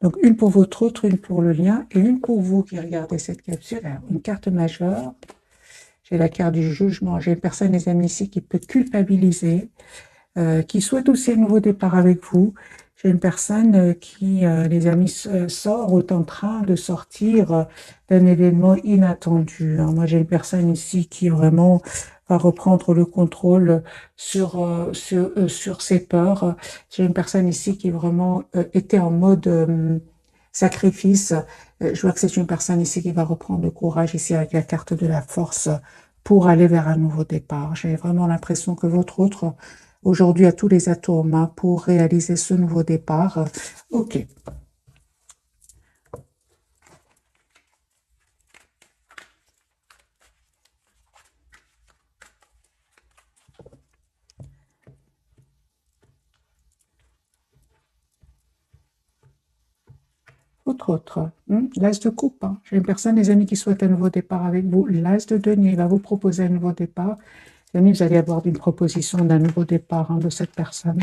Donc, une pour votre autre, une pour le lien, et une pour vous qui regardez cette capsule. Alors, une carte majeure. J'ai la carte du jugement. J'ai une personne, les amis, ici, qui peut culpabiliser, qui souhaite aussi un nouveau départ avec vous. J'ai une personne qui, les amis, sort ou est en train de sortir d'un événement inattendu. Moi, j'ai une personne ici qui vraiment va reprendre le contrôle sur ses peurs. J'ai une personne ici qui vraiment était en mode sacrifice. Je vois que c'est une personne ici qui va reprendre le courage ici avec la carte de la force pour aller vers un nouveau départ. J'ai vraiment l'impression que votre autre aujourd'hui a tous les atouts en main pour réaliser ce nouveau départ. Ok. Votre autre, l'as de coupe. J'ai une personne, les amis, qui souhaite un nouveau départ avec vous. L'as de denier va vous proposer un nouveau départ. Les amis, vous allez avoir une proposition d'un nouveau départ de cette personne.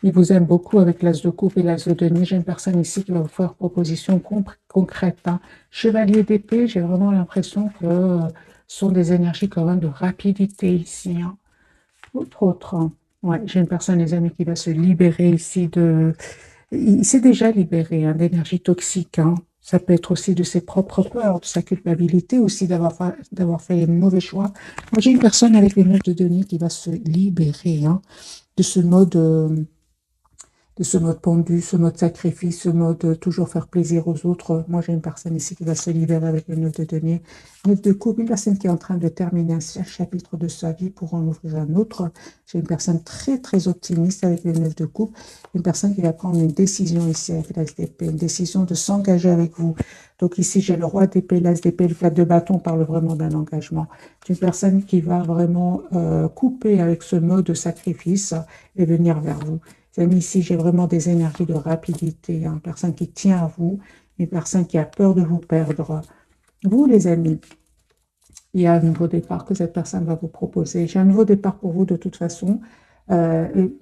Il vous aime beaucoup avec l'as de coupe et l'as de denier. J'ai une personne ici qui va vous faire proposition concrète. Chevalier d'épée, j'ai vraiment l'impression que ce sont des énergies quand même de rapidité ici. Autre. Ouais, j'ai une personne, les amis, qui va se libérer ici de... Il s'est déjà libéré d'énergie toxique. Ça peut être aussi de ses propres peurs, de sa culpabilité aussi d'avoir fait les mauvais choix. Moi, j'ai une personne avec les 9 de denier qui va se libérer de ce mode pendu, ce mode sacrifice, ce mode toujours faire plaisir aux autres. Moi, j'ai une personne ici qui va se libérer avec le 9 de denier. 9 de coupe, une personne qui est en train de terminer un chapitre de sa vie pour en ouvrir un autre. J'ai une personne très, très optimiste avec le 9 de coupe. Une personne qui va prendre une décision ici avec l'as d'épée, une décision de s'engager avec vous. Donc ici, j'ai le roi d'épée, l'as d'épée, le 4 de bâton parle vraiment d'un engagement. C'est une personne qui va vraiment couper avec ce mode de sacrifice et venir vers vous. Amis, ici, j'ai vraiment des énergies de rapidité, une personne qui tient à vous, une personne qui a peur de vous perdre. Vous, les amis, il y a un nouveau départ que cette personne va vous proposer. J'ai un nouveau départ pour vous de toute façon. Et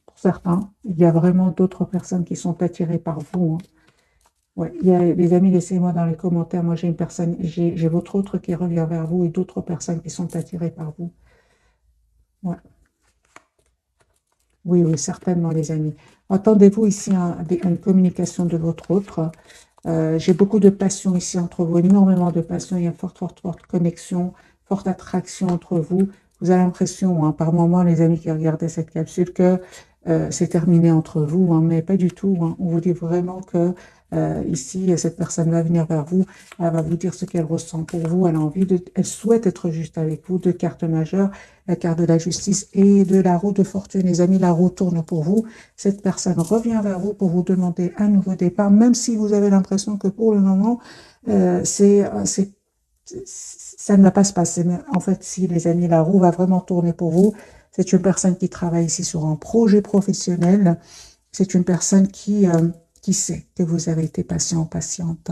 pour certains, il y a vraiment d'autres personnes qui sont attirées par vous. Ouais, les amis, laissez-moi dans les commentaires. Moi, j'ai une personne, j'ai votre autre qui revient vers vous et d'autres personnes qui sont attirées par vous. Ouais. Oui, oui, certainement, les amis. Entendez-vous ici une communication de votre autre. J'ai beaucoup de passion ici entre vous, énormément de passion. Il y a une forte, forte, forte connexion, forte attraction entre vous. Vous avez l'impression, par moments, les amis qui regardaient cette capsule, que c'est terminé entre vous, mais pas du tout. On vous dit vraiment que ici, cette personne va venir vers vous, elle va vous dire ce qu'elle ressent pour vous, elle souhaite être juste avec vous. Deux cartes majeures, la carte de la justice et de la roue de fortune. Les amis, la roue tourne pour vous. Cette personne revient vers vous pour vous demander un nouveau départ, même si vous avez l'impression que pour le moment, ça ne va pas se passer. Mais en fait, si les amis, la roue va vraiment tourner pour vous. C'est une personne qui travaille ici sur un projet professionnel. C'est une personne qui sait que vous avez été patient, patiente.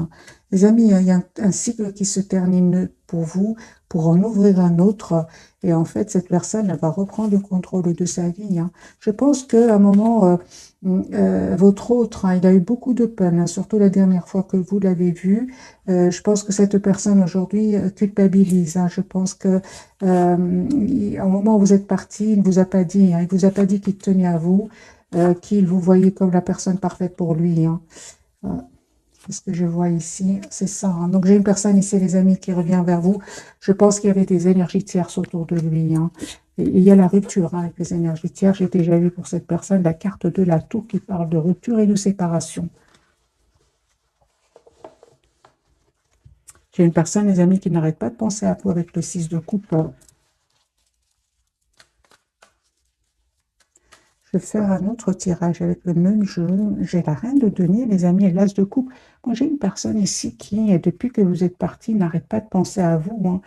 Les amis, il y a un cycle qui se termine pour vous, pour en ouvrir un autre. Et en fait, cette personne elle va reprendre le contrôle de sa vie. Je pense qu'à un moment, votre autre, il a eu beaucoup de peine, surtout la dernière fois que vous l'avez vu. Je pense que cette personne aujourd'hui culpabilise. Je pense que au moment où vous êtes parti, il ne vous a pas dit, il vous a pas dit qu'il tenait à vous, qu'il vous voyait comme la personne parfaite pour lui. Ce que je vois ici, c'est ça. Donc, j'ai une personne ici, les amis, qui revient vers vous. Je pense qu'il y avait des énergies tierces autour de lui. Et il y a la rupture avec les énergies tierces. J'ai déjà vu pour cette personne la carte de la tour qui parle de rupture et de séparation. J'ai une personne, les amis, qui n'arrête pas de penser à vous avec le 6 de coupe. Je vais faire un autre tirage avec le même jeu. J'ai la reine de denier, les amis, et l'as de coupe. Moi, j'ai une personne ici qui, depuis que vous êtes parti, n'arrête pas de penser à vous.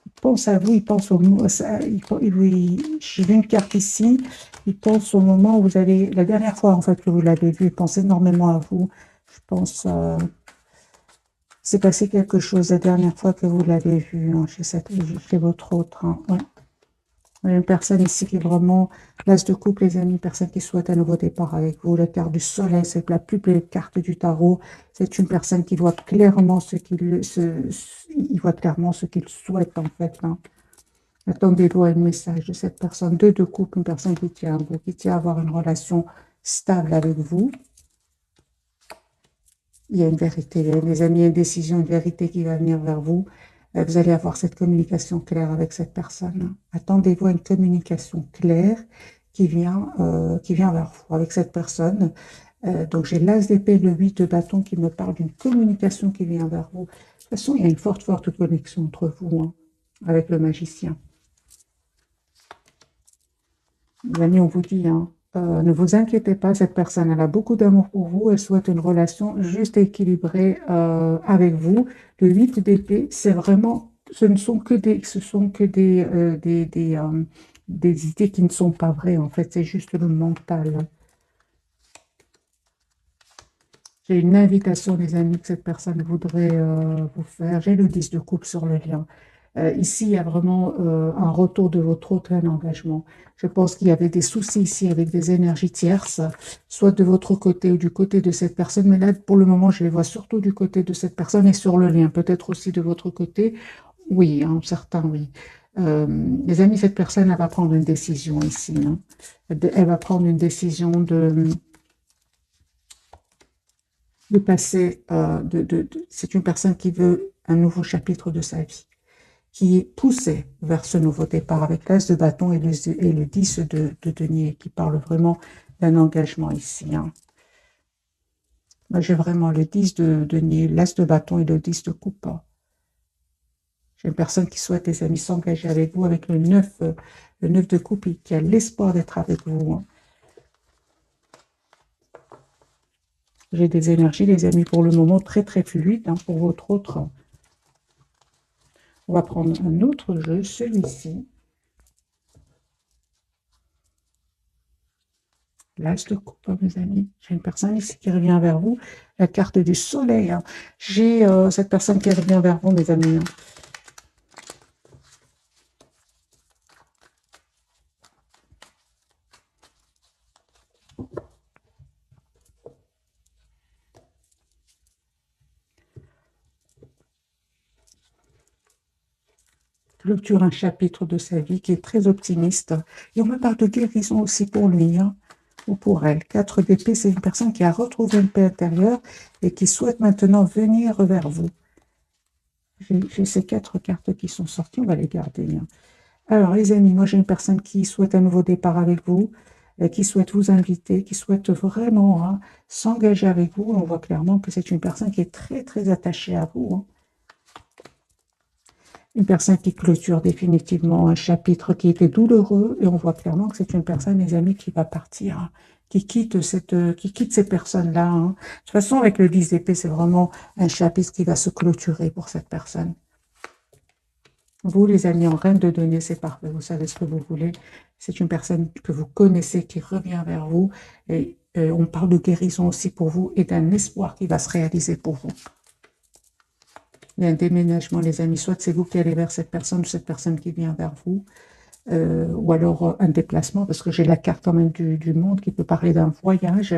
Il pense à vous, il pense au moment. J'ai vu une carte ici. Il pense au moment où vous avez. La dernière fois, en fait, que vous l'avez vu, il pense énormément à vous. Je pense. C'est passé quelque chose la dernière fois que vous l'avez vu chez votre autre. Ouais. Une personne ici qui est vraiment l'as de coupe, les amis, personne qui souhaite un nouveau départ avec vous. La carte du soleil, c'est la plus belle carte du tarot. C'est une personne qui voit clairement il voit clairement ce qu'il souhaite en fait, hein. Attendez-vous à un message de cette personne. Deux de coupe, une personne qui tient à vous, qui tient à avoir une relation stable avec vous. Il y a une vérité, les amis, une décision, une vérité qui va venir vers vous. Vous allez avoir cette communication claire avec cette personne. Attendez-vous à une communication claire qui vient vers vous avec cette personne. Donc j'ai l'as d'épée, le 8 de bâton qui me parle d'une communication qui vient vers vous. De toute façon, il y a une forte connexion entre vous, hein, avec le magicien. Les amis, on vous dit, hein, ne vous inquiétez pas, cette personne, elle a beaucoup d'amour pour vous, elle souhaite une relation juste et équilibrée avec vous. Le 8 d'épée, c'est vraiment, ce sont que des idées qui ne sont pas vraies, en fait, c'est juste le mental. J'ai une invitation, les amis, que cette personne voudrait vous faire. J'ai le 10 de coupe sur le lien. Ici, il y a vraiment un retour de votre autre, un engagement. Je pense qu'il y avait des soucis ici avec des énergies tierces, soit de votre côté ou du côté de cette personne. Mais là, pour le moment, je les vois surtout du côté de cette personne et sur le lien. Peut-être aussi de votre côté. Oui, hein, certain, oui. Les amis, cette personne, elle va prendre une décision ici, hein. Elle va prendre une décision de passer, c'est une personne qui veut un nouveau chapitre de sa vie, qui est poussée vers ce nouveau départ avec l'as de bâton et le 10 de denier, qui parle vraiment d'un engagement ici, hein. Moi, j'ai vraiment le 10 de denier, l'as de bâton et le 10 de coupe. J'ai une personne qui souhaite, les amis, s'engager avec vous avec le 9 de coupe et qui a l'espoir d'être avec vous, hein. J'ai des énergies, les amis, pour le moment très très fluides, hein, pour votre autre. On va prendre un autre jeu, celui-ci. L'as de coupe, hein, mes amis. J'ai une personne ici qui revient vers vous. La carte du soleil, hein. J'ai cette personne qui revient vers vous, mes amis, hein. Clôture un chapitre de sa vie qui est très optimiste. Et on me parle de guérison aussi pour lui, hein, ou pour elle. 4 d'épée, c'est une personne qui a retrouvé une paix intérieure et qui souhaite maintenant venir vers vous. J'ai ces 4 cartes qui sont sorties, on va les garder, hein. Alors, les amis, moi, j'ai une personne qui souhaite un nouveau départ avec vous, qui souhaite vous inviter, qui souhaite vraiment, hein, s'engager avec vous. On voit clairement que c'est une personne qui est très, très attachée à vous, hein. Une personne qui clôture définitivement un chapitre qui était douloureux, et on voit clairement que c'est une personne, les amis, qui va partir, hein, qui quitte ces personnes-là, hein. De toute façon, avec le 10 d'épée, c'est vraiment un chapitre qui va se clôturer pour cette personne. Vous, les amis, en reine de données, c'est parfait. Vous savez ce que vous voulez. C'est une personne que vous connaissez qui revient vers vous. Et on parle de guérison aussi pour vous et d'un espoir qui va se réaliser pour vous. Il y a un déménagement, les amis. Soit c'est vous qui allez vers cette personne ou cette personne qui vient vers vous. Ou alors un déplacement, parce que j'ai la carte quand même du monde qui peut parler d'un voyage.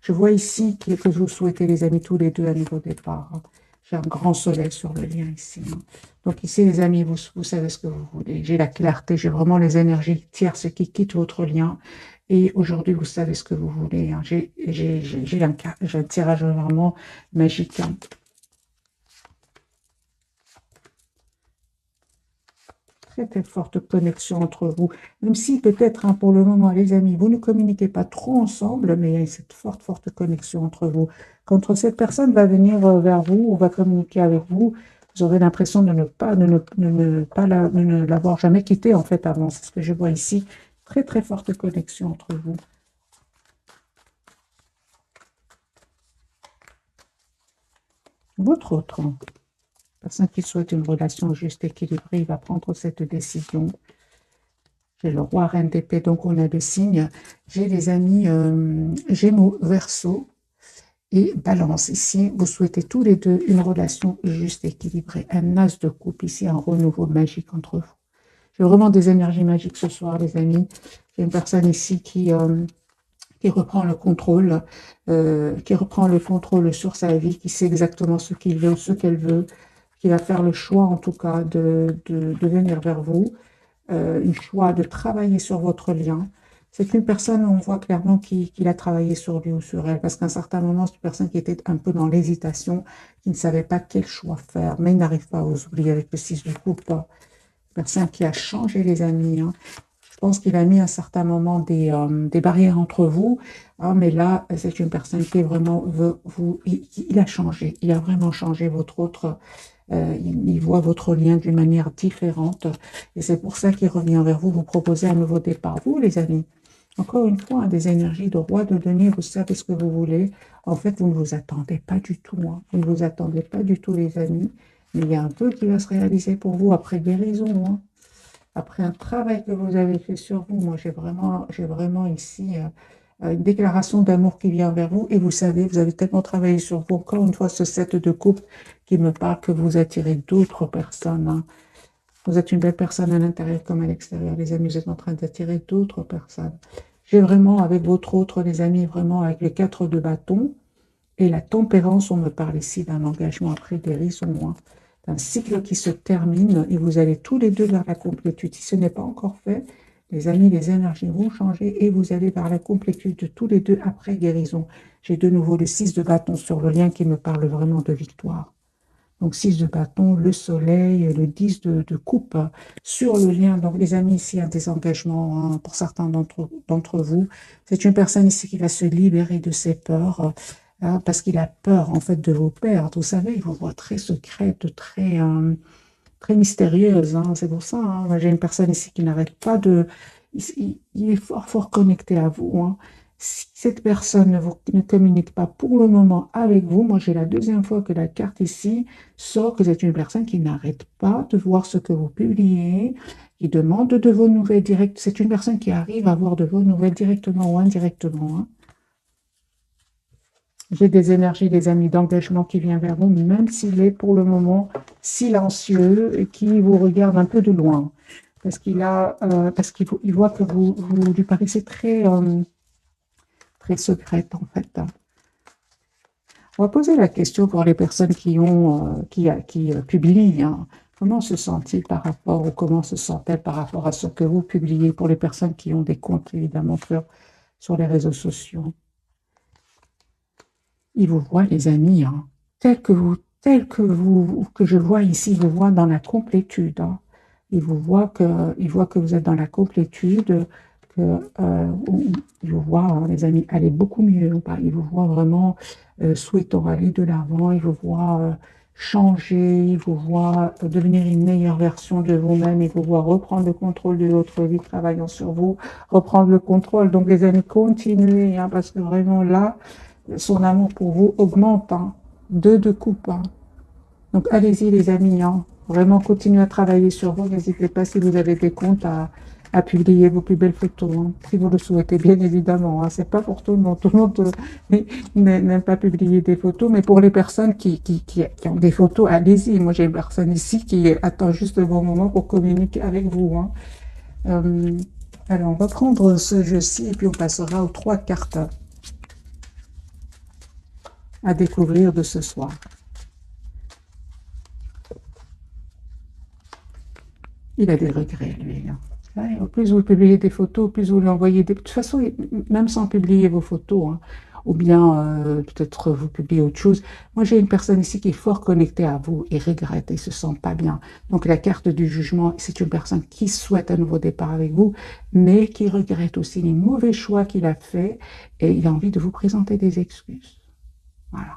Je vois ici que vous souhaitez, les amis, tous les deux un nouveau départ, hein. J'ai un grand soleil sur le lien ici, hein. Donc ici, les amis, vous savez ce que vous voulez. J'ai la clarté, j'ai vraiment les énergies tierces qui quittent votre lien. Et aujourd'hui, vous savez ce que vous voulez, hein. J'ai un tirage vraiment magique, hein. Très très forte connexion entre vous. Même si peut-être, hein, pour le moment, les amis, vous ne communiquez pas trop ensemble, mais il y a cette forte connexion entre vous. Quand cette personne va venir vers vous ou va communiquer avec vous, vous aurez l'impression de ne l'avoir jamais quitté en fait avant. C'est ce que je vois ici. Très très forte connexion entre vous. Votre autre, hein, personne qui souhaite une relation juste équilibrée, il va prendre cette décision. J'ai le roi, reine d'épée, donc on a le signe. J'ai les amis Gémeaux, Verseau et Balance. Ici, vous souhaitez tous les deux une relation juste équilibrée. Un as de coupe, ici un renouveau magique entre vous. J'ai vraiment des énergies magiques ce soir, les amis. J'ai une personne ici qui reprend le contrôle, sur sa vie, qui sait exactement ce qu'il veut ou ce qu'elle veut, qui va faire le choix en tout cas de venir vers vous, un choix de travailler sur votre lien. C'est une personne, on voit clairement qu'il a travaillé sur lui ou sur elle, parce qu'à un certain moment, c'est une personne qui était un peu dans l'hésitation, qui ne savait pas quel choix faire, mais il n'arrive pas à oublier avec le 6 de coupe. Une personne qui a changé, les amis, hein. Je pense qu'il a mis à un certain moment des barrières entre vous, hein, mais là, c'est une personne qui est vraiment veut vous. Il a changé, il a vraiment changé votre autre. Il voit votre lien d'une manière différente, et c'est pour ça qu'il revient vers vous, vous proposer un nouveau départ. Vous, les amis, encore une fois, hein, des énergies de roi de denier, vous savez ce que vous voulez. En fait, vous ne vous attendez pas du tout, hein. Vous ne vous attendez pas du tout, les amis, mais il y a un peu qui va se réaliser pour vous après guérison, hein. Après un travail que vous avez fait sur vous. Moi, j'ai vraiment ici une déclaration d'amour qui vient vers vous. Et vous savez, vous avez tellement travaillé sur vous. Encore une fois, ce 7 de coupe qui me parle que vous attirez d'autres personnes, hein. Vous êtes une belle personne à l'intérieur comme à l'extérieur, les amis. Vous êtes en train d'attirer d'autres personnes. J'ai vraiment, avec votre autre, les amis, vraiment avec les 4 de bâton et la tempérance, on me parle ici d'un engagement après guérison, hein, d'un cycle qui se termine et vous allez tous les deux vers la complétude. Si ce n'est pas encore fait, les amis, les énergies vont changer et vous allez vers la complétude de tous les deux après guérison. J'ai de nouveau le 6 de bâton sur le lien qui me parle vraiment de victoire. Donc 6 de bâton, le soleil, le 10 de coupe sur le lien. Donc les amis, ici, il y a des engagements, hein, pour certains d'entre vous. C'est une personne ici qui va se libérer de ses peurs, hein, parce qu'il a peur en fait de vous perdre. Vous savez, il vous voit très secrète, très mystérieuse, hein. C'est pour ça, hein. Moi, j'ai une personne ici qui n'arrête pas de... Il est fort connecté à vous, hein. Si cette personne ne communique pas pour le moment avec vous, moi j'ai la deuxième fois que la carte ici sort que c'est une personne qui n'arrête pas de voir ce que vous publiez, qui demande de vos nouvelles directes. C'est une personne qui arrive à avoir de vos nouvelles directement ou indirectement, hein. J'ai des énergies, des amis d'engagement qui viennent vers vous, même s'il est pour le moment silencieux et qui vous regarde un peu de loin. Parce qu'il voit que vous lui paraissez très secrète, en fait. On va poser la question pour les personnes qui publient, hein. Comment se sent-il par rapport, ou comment se sent-elle par rapport à ce que vous publiez pour les personnes qui ont des comptes, évidemment, sur les réseaux sociaux? Il vous voit, les amis, hein, que je vois ici, il vous voit dans la complétude, hein. Il voit que vous êtes dans la complétude, il vous voit, hein, les amis, aller beaucoup mieux. Il vous voit vraiment souhaitant aller de l'avant, il vous voit changer, il vous voit devenir une meilleure version de vous-même, il vous voit reprendre le contrôle de votre vie, travaillant sur vous, reprendre le contrôle. Donc, les amis, continuez, hein, parce que vraiment là, son amour pour vous augmente, hein. 2 de coupe, hein. Donc, allez-y, les amis, hein. Vraiment, continuez à travailler sur vous. N'hésitez pas, si vous avez des comptes, à publier vos plus belles photos, hein, si vous le souhaitez, bien évidemment, hein. C'est pas pour tout le monde. Tout le monde n'aime pas publier des photos, mais pour les personnes qui ont des photos, allez-y. Moi, j'ai une personne ici qui attend juste le bon moment pour communiquer avec vous, hein. Alors, on va prendre ce jeu-ci et puis on passera aux 3 cartes à découvrir de ce soir. Il a des regrets, lui, hein. Ouais, au plus vous publiez des photos, plus vous lui envoyez des... De toute façon, même sans publier vos photos, hein, ou bien peut-être vous publiez autre chose. Moi, j'ai une personne ici qui est fort connectée à vous et regrette et se sent pas bien. Donc, la carte du jugement, c'est une personne qui souhaite un nouveau départ avec vous, mais qui regrette aussi les mauvais choix qu'il a faits et il a envie de vous présenter des excuses. Voilà.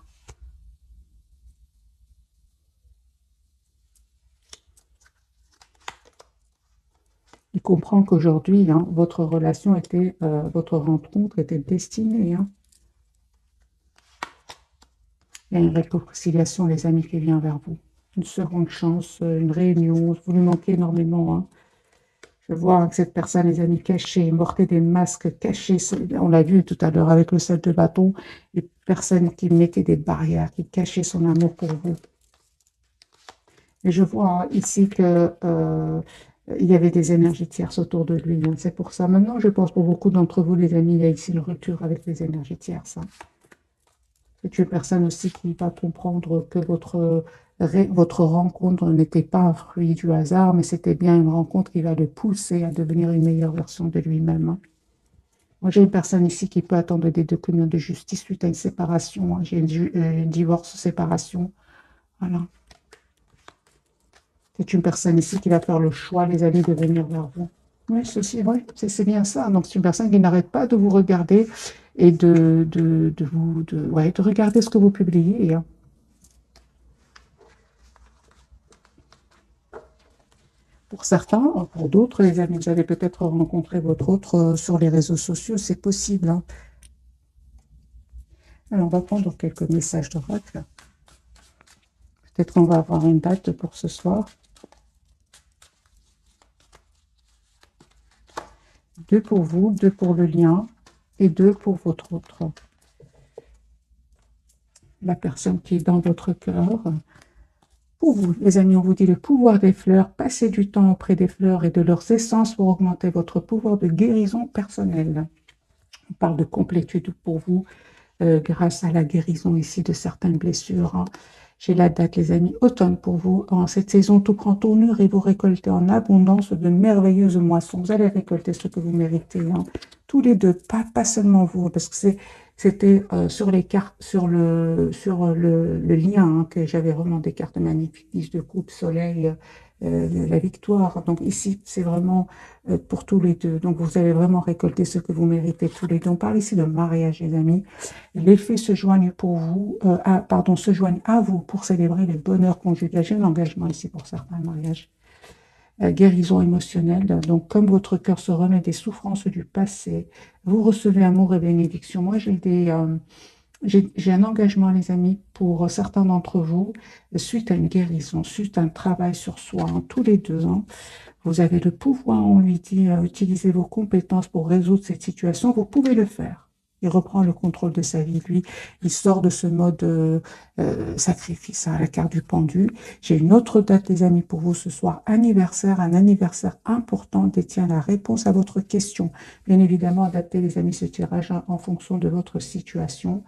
Il comprend qu'aujourd'hui, hein, votre rencontre était destinée, hein. Il y a une réconciliation, les amis, qui vient vers vous. Une seconde chance, une réunion. Vous lui manquez énormément, hein. Je vois, hein, que cette personne, les amis, cachée, portait des masques cachés. On l'a vu tout à l'heure avec le 7 de bâton. Les personnes qui mettaient des barrières, qui cachaient son amour pour vous. Et je vois, hein, ici que il y avait des énergies tierces autour de lui, hein. C'est pour ça. Maintenant, je pense pour beaucoup d'entre vous, les amis, il y a ici une rupture avec les énergies tierces, hein. C'est une personne aussi qui va comprendre que votre rencontre n'était pas un fruit du hasard, mais c'était bien une rencontre qui va le pousser à devenir une meilleure version de lui-même, hein. Moi, j'ai une personne ici qui peut attendre des documents de justice suite à une séparation, hein. J'ai une divorce, séparation. Voilà. C'est une personne ici qui va faire le choix, les amis, de venir vers vous. Oui, ceci, oui, c'est bien ça. Donc, c'est une personne qui n'arrête pas de vous regarder et de regarder ce que vous publiez, hein. Pour certains, pour d'autres, les amis, vous avez peut-être rencontré votre autre sur les réseaux sociaux, c'est possible, hein. Alors, on va prendre quelques messages d'oracle. Peut-être qu'on va avoir une date pour ce soir. 2 pour vous, 2 pour le lien et 2 pour votre autre. La personne qui est dans votre cœur. Pour vous, les amis, on vous dit le pouvoir des fleurs. Passez du temps auprès des fleurs et de leurs essences pour augmenter votre pouvoir de guérison personnelle. On parle de complétude pour vous grâce à la guérison ici de certaines blessures, hein. J'ai la date, les amis, automne pour vous. En cette saison, tout prend tournure et vous récoltez en abondance de merveilleuses moissons. Vous allez récolter ce que vous méritez, hein. Tous les deux, pas seulement vous, parce que c'était sur les cartes, sur le lien, hein, que j'avais vraiment des cartes magnifiques, 10 de coupe, soleil, la victoire. Donc ici, c'est vraiment pour tous les deux. Donc vous allez vraiment récolter ce que vous méritez tous les deux. On parle ici de mariage, les amis. Les fées se joignent pour vous, se joignent à vous pour célébrer le bonheur conjugal. J'ai un engagement ici pour certains mariages. Guérison émotionnelle. Donc, comme votre cœur se remet des souffrances du passé, vous recevez amour et bénédiction. Moi, j'ai un engagement, les amis, pour certains d'entre vous, suite à une guérison, suite à un travail sur soi, hein, tous les 2 ans. Vous avez le pouvoir, on lui dit, utiliser vos compétences pour résoudre cette situation. Vous pouvez le faire. Il reprend le contrôle de sa vie, lui. Il sort de ce mode sacrifice, à la carte du pendu. J'ai une autre date, les amis, pour vous ce soir. Anniversaire, un anniversaire important détient la réponse à votre question. Bien évidemment, adaptez, les amis, ce tirage en fonction de votre situation.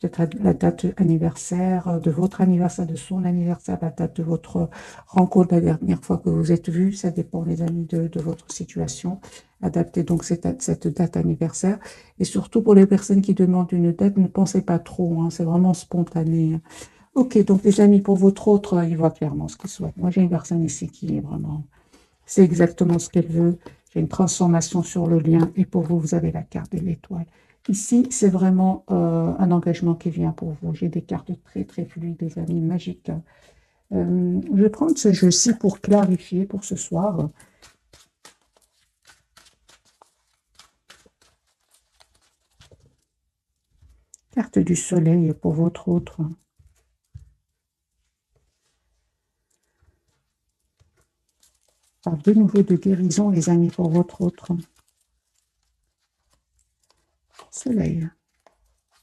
Peut-être la date anniversaire, de votre anniversaire, de son anniversaire, la date de votre rencontre la dernière fois que vous êtes vus. Ça dépend, les amis, de votre situation. Adaptez donc cette date anniversaire. Et surtout, pour les personnes qui demandent une date, ne pensez pas trop, hein, c'est vraiment spontané, hein. Ok, donc les amis, pour votre autre, il voit clairement ce qu'il souhaite. Moi, j'ai une personne ici qui est vraiment... C'est exactement ce qu'elle veut. J'ai une transformation sur le lien. Et pour vous, vous avez la carte de l'étoile. Ici, c'est vraiment un engagement qui vient pour vous. J'ai des cartes très, très fluides, des amis, magiques. Je vais prendre ce jeu-ci pour clarifier pour ce soir. Carte du soleil pour votre autre. Parle de nouveau de guérison, les amis, pour votre autre. Soleil.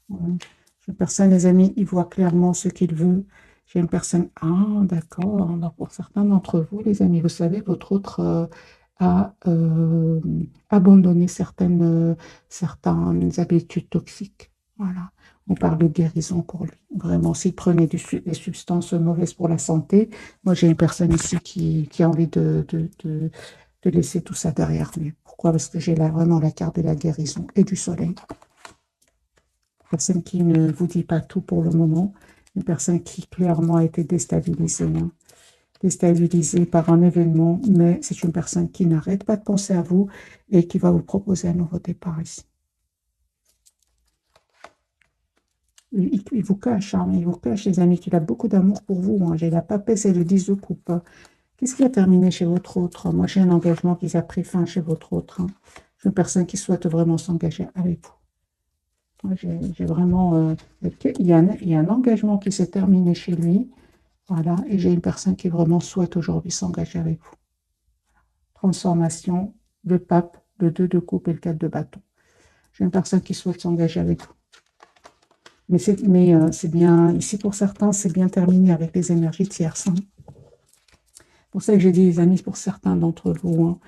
Ouais. Une personne, les amis, il voit clairement ce qu'il veut. J'ai une personne, ah, d'accord. Alors, pour certains d'entre vous, les amis, vous savez, votre autre a abandonné certaines habitudes toxiques. Voilà. On parle de guérison pour lui. Vraiment, s'il prenait des substances mauvaises pour la santé, moi, j'ai une personne ici qui a envie de laisser tout ça derrière lui. Pourquoi? Parce que j'ai là vraiment la carte de la guérison et du soleil. Personne qui ne vous dit pas tout pour le moment, une personne qui clairement a été déstabilisée, hein, déstabilisée par un événement, mais c'est une personne qui n'arrête pas de penser à vous et qui va vous proposer un nouveau départ ici. Il vous cache, hein, il vous cache, les amis, qu'il a beaucoup d'amour pour vous, hein. J'ai la papesse et le 10 de coupe. Qu'est-ce qui a terminé chez votre autre? Moi, j'ai un engagement qui a pris fin chez votre autre, hein. J'ai une personne qui souhaite vraiment s'engager avec vous. J'ai vraiment... il y a un engagement qui s'est terminé chez lui. Voilà. Et j'ai une personne qui vraiment souhaite aujourd'hui s'engager avec vous. Transformation, le pape, le 2 de coupe et le 4 de bâton. J'ai une personne qui souhaite s'engager avec vous. Mais c'est bien... Ici, pour certains, c'est bien terminé avec les énergies tierces, hein. pour ça que j'ai dit, les amis, pour certains d'entre vous, hein,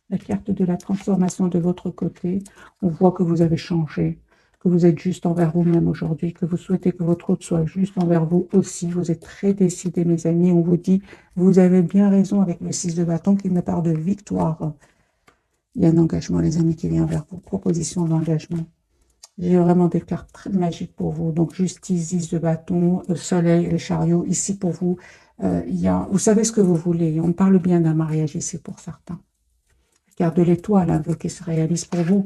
la carte de la transformation de votre côté, on voit que vous avez changé, que vous êtes juste envers vous-même aujourd'hui, que vous souhaitez que votre autre soit juste envers vous aussi. Vous êtes très décidés, mes amis. On vous dit, vous avez bien raison avec le 6 de bâton qui me parle de victoire. Il y a un engagement, les amis, qui vient vers vous. Proposition d'engagement. J'ai vraiment des cartes très magiques pour vous. Donc, justice, 10 de bâton, soleil, le chariot. Ici, pour vous, vous savez ce que vous voulez. On parle bien d'un mariage ici pour certains. Carte de l'étoile, un vœu qui se réalise pour vous.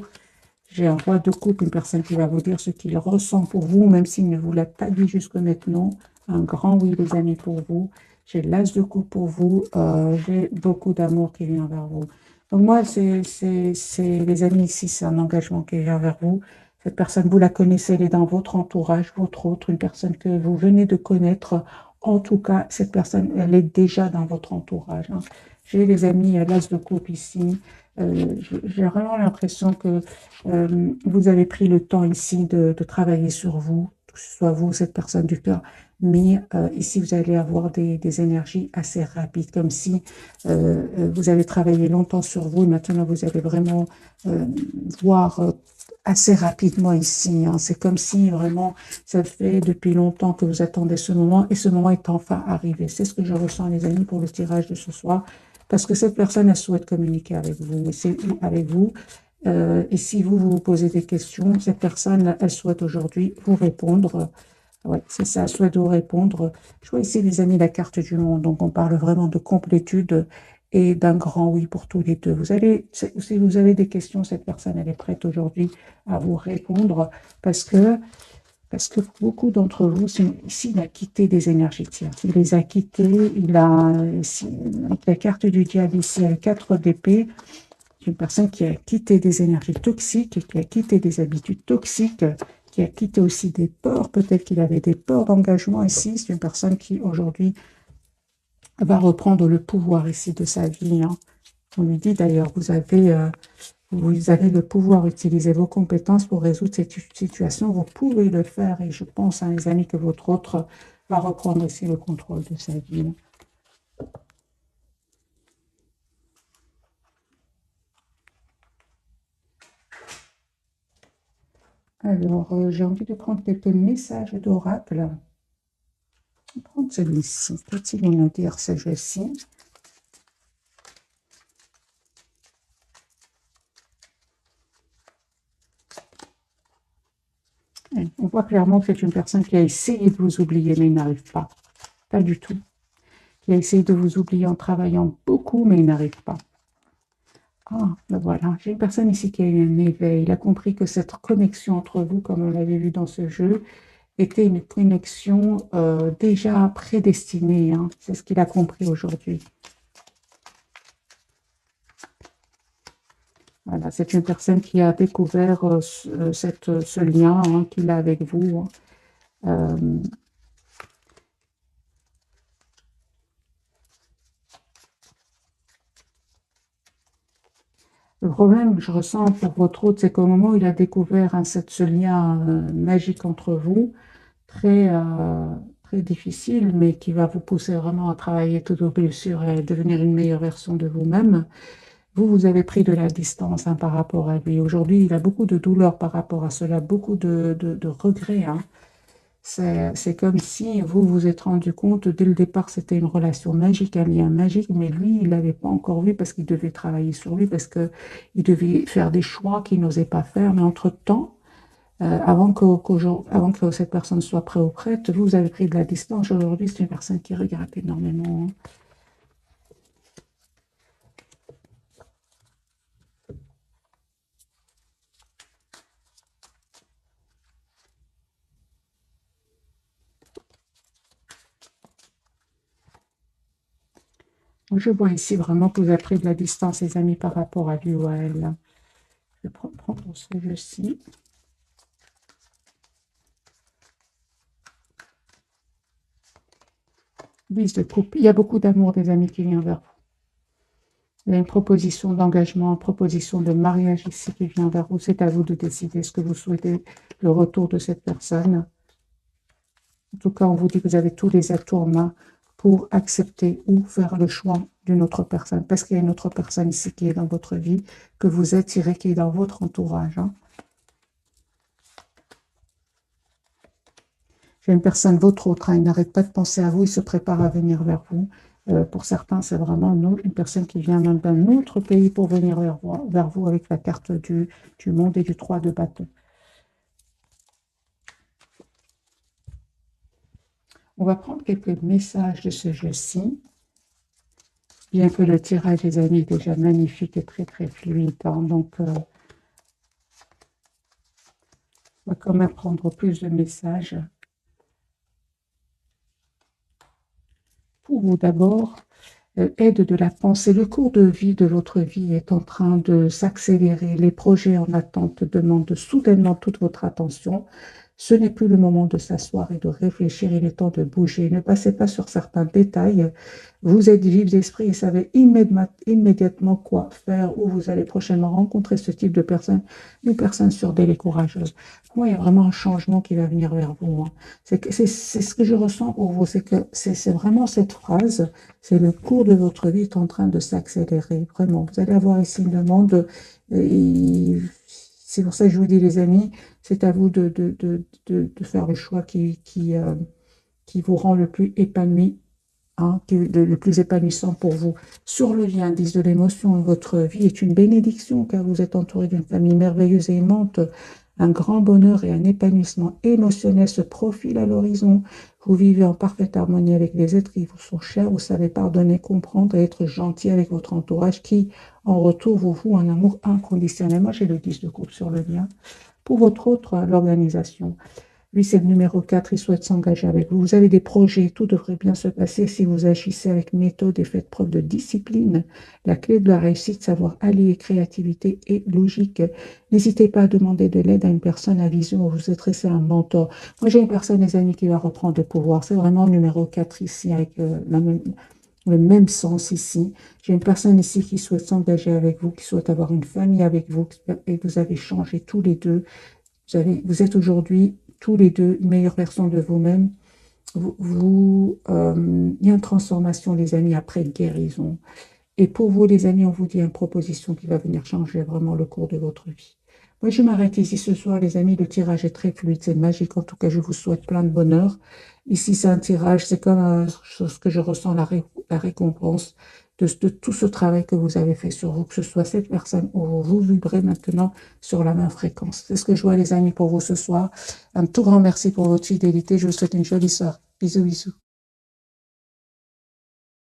J'ai un roi de coupe, une personne qui va vous dire ce qu'il ressent pour vous, même s'il ne vous l'a pas dit jusque maintenant. Un grand oui, les amis, pour vous. J'ai l'as de coupe pour vous. J'ai beaucoup d'amour qui vient vers vous. Donc moi, les amis, ici, c'est un engagement qui vient vers vous. Cette personne, vous la connaissez, elle est dans votre entourage, votre autre, une personne que vous venez de connaître. En tout cas, cette personne, elle est déjà dans votre entourage. Hein. J'ai les amis, l'as de coupe ici. J'ai vraiment l'impression que vous avez pris le temps ici de travailler sur vous, que ce soit vous, cette personne du cœur, mais ici, vous allez avoir des énergies assez rapides, comme si vous avez travaillé longtemps sur vous et maintenant vous allez vraiment voir assez rapidement ici. Hein. C'est comme si vraiment ça fait depuis longtemps que vous attendez ce moment et ce moment est enfin arrivé. C'est ce que je ressens, les amis, pour le tirage de ce soir. Parce que cette personne, elle souhaite communiquer avec vous. Et si vous vous posez des questions, cette personne, elle souhaite aujourd'hui vous répondre. Ouais, c'est ça, elle souhaite vous répondre. Je vois ici, les amis, la carte du monde. Donc, on parle vraiment de complétude et d'un grand oui pour tous les deux. Si vous avez des questions, cette personne, elle est prête aujourd'hui à vous répondre parce que beaucoup d'entre vous, ici, il a quitté des énergies tierces. Il les a quittés, ici, avec la carte du diable ici, avec 4 d'épée, c'est une personne qui a quitté des énergies toxiques, qui a quitté des habitudes toxiques, qui a quitté aussi des peurs. Peut-être qu'il avait des peurs d'engagement ici. C'est une personne qui, aujourd'hui, va reprendre le pouvoir ici de sa vie. Hein. On lui dit d'ailleurs, vous avez le pouvoir d'utiliser vos compétences pour résoudre cette situation. Vous pouvez le faire et je pense, hein, les amis, que votre autre va reprendre aussi le contrôle de sa vie. Alors, j'ai envie de prendre quelques messages d'oracle. Je vais prendre celui-ci. Qu'est-il nous dire ce jeu-ci? On voit clairement que c'est une personne qui a essayé de vous oublier, mais il n'arrive pas. Pas du tout. Qui a essayé de vous oublier en travaillant beaucoup, mais il n'arrive pas. Ah, ben voilà. J'ai une personne ici qui a eu un éveil. Il a compris que cette connexion entre vous, comme on l'avait vu dans ce jeu, était une connexion déjà prédestinée. Hein. C'est ce qu'il a compris aujourd'hui. Voilà, c'est une personne qui a découvert ce lien hein, qu'il a avec vous. Hein. Le problème que je ressens pour votre autre, c'est qu'au moment où il a découvert hein, ce lien magique entre vous, très, très difficile, mais qui va vous pousser vraiment à travailler toutes vos blessures et à devenir une meilleure version de vous-même, vous avez pris de la distance hein, par rapport à lui. Aujourd'hui, il a beaucoup de douleur par rapport à cela, beaucoup de regrets. Hein. C'est comme si vous vous êtes rendu compte, dès le départ, c'était une relation magique, un lien magique, mais lui, il ne l'avait pas encore vu parce qu'il devait travailler sur lui, parce qu'il devait faire des choix qu'il n'osait pas faire. Mais entre-temps, avant que cette personne soit prête ou prête, vous avez pris de la distance. Aujourd'hui, c'est une personne qui regrette énormément. Hein. Je vois ici vraiment que vous avez pris de la distance, les amis, par rapport à lui ou à elle. Je vais prendre ce jeu-ci. Lise de coupe. Il y a beaucoup d'amour des amis qui vient vers vous. Il y a une proposition d'engagement, une proposition de mariage ici qui vient vers vous. C'est à vous de décider ce que vous souhaitez, le retour de cette personne. En tout cas, on vous dit que vous avez tous les atouts en main pour accepter ou faire le choix d'une autre personne. Parce qu'il y a une autre personne ici qui est dans votre vie, que vous attirez, qui est dans votre entourage. Hein. J'ai une personne, votre autre, hein, il n'arrête pas de penser à vous, il se prépare à venir vers vous. Pour certains, c'est vraiment une personne qui vient même d'un autre pays pour venir vers vous avec la carte du monde et du 3 de bâton. On va prendre quelques messages de ce jeu-ci. Bien que le tirage, les amis, est déjà magnifique et très, très fluide. Hein, donc, on va quand même prendre plus de messages. Pour vous, d'abord, aide de la pensée. Le cours de vie de votre vie est en train de s'accélérer. Les projets en attente demandent soudainement toute votre attention. Ce n'est plus le moment de s'asseoir et de réfléchir, il est temps de bouger. Ne passez pas sur certains détails. Vous êtes vif d'esprit et savez immédiatement quoi faire, ou vous allez prochainement rencontrer ce type de personne, une personne surdelle et courageuse. Pour moi, il y a vraiment un changement qui va venir vers vous. Hein. C'est ce que je ressens pour vous, c'est que c'est vraiment cette phrase, c'est le cours de votre vie est en train de s'accélérer, vraiment. Vous allez avoir ici une demande, c'est pour ça que je vous dis, les amis, c'est à vous de faire le choix qui vous rend le plus épanoui, hein, le plus épanouissant pour vous. Sur le lien, indice de l'émotion, votre vie est une bénédiction car vous êtes entouré d'une famille merveilleuse et aimante. Un grand bonheur et un épanouissement émotionnel se profilent à l'horizon. Vous vivez en parfaite harmonie avec les êtres qui vous sont chers. Vous savez pardonner, comprendre et être gentil avec votre entourage qui, en retour, vous voue un amour inconditionnel. Moi, j'ai le 10 de coupe sur le lien. Pour votre autre, l'organisation. Lui, c'est le numéro 4, il souhaite s'engager avec vous. Vous avez des projets, tout devrait bien se passer si vous agissez avec méthode et faites preuve de discipline. La clé de la réussite, savoir allier créativité et logique. N'hésitez pas à demander de l'aide à une personne à vision ou vous adresser à un mentor. Moi, j'ai une personne, les amis, qui va reprendre le pouvoir. C'est vraiment le numéro 4 ici, avec le même sens ici. J'ai une personne ici qui souhaite s'engager avec vous, qui souhaite avoir une famille avec vous, et vous avez changé tous les deux. Vous êtes aujourd'hui tous les deux une meilleure version de vous-même. Il y a une transformation, les amis, après guérison. Et pour vous, les amis, on vous dit une proposition qui va venir changer vraiment le cours de votre vie. Moi, je m'arrête ici ce soir, les amis. Le tirage est très fluide, c'est magique. En tout cas, je vous souhaite plein de bonheur. Ici, c'est un tirage, c'est comme ce que je ressens, la récompense de tout ce travail que vous avez fait sur vous, que ce soit cette personne ou vous vibrez maintenant sur la même fréquence. C'est ce que je vois, les amis, pour vous ce soir. Un tout grand merci pour votre fidélité. Je vous souhaite une jolie soirée. Bisous, bisous.